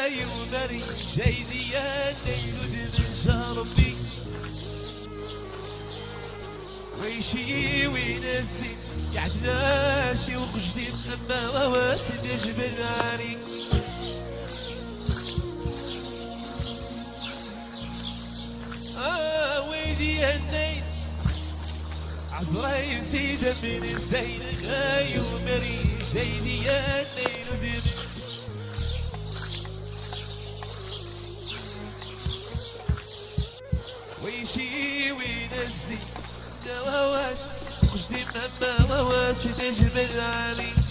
غاي ومري جايدي يا الليل ودمن ربي ويشي وينزل يعدناشي وقجدي أما واسد يجبل علي ويدي يا الليل عزراي سيدة من الزين غاي ومري جايدي يا الليل ودمن ويشي وينزل نواواش قجدي مهما واسد يجبل علي